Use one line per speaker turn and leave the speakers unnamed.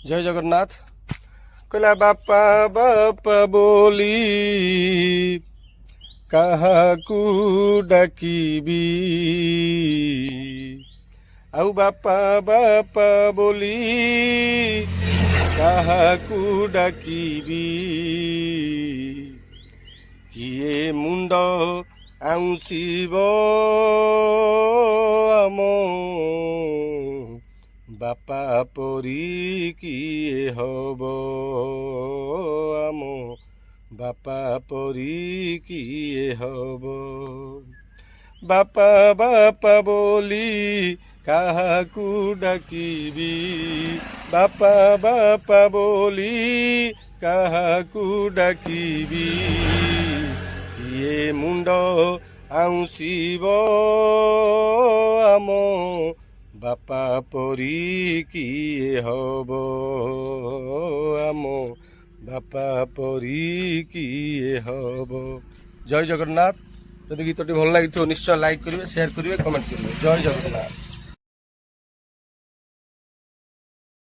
জয় জগন্নাথ। কইলা বাপা বাপা বলি কাহাকু ডাকিবি, আউ বাপা বাপা বলি কাহাকু ডাকিবি। কিয়ে মুন্ড আউঁচিব আম বাপা পরি কিয়ে হব, আম বাপা পরি কিয়ে হব। বাপা বাপা বলি কাহাকু ডাকিবি, বাপা বাপা বলি কাহাকু ডাকিবি। কিয়ে মুন্ড আউঁচিব আম বাপা পরি কিয়ে হব, আম বাপা পরি কিয়ে হব। জয় জগন্নাথ। যদি গীতটি ভাল লাগিথিব নিশ্চয় লাইক করিবে, শেয়ার করিবে, কমেন্ট করিবে। জয় জগন্নাথ।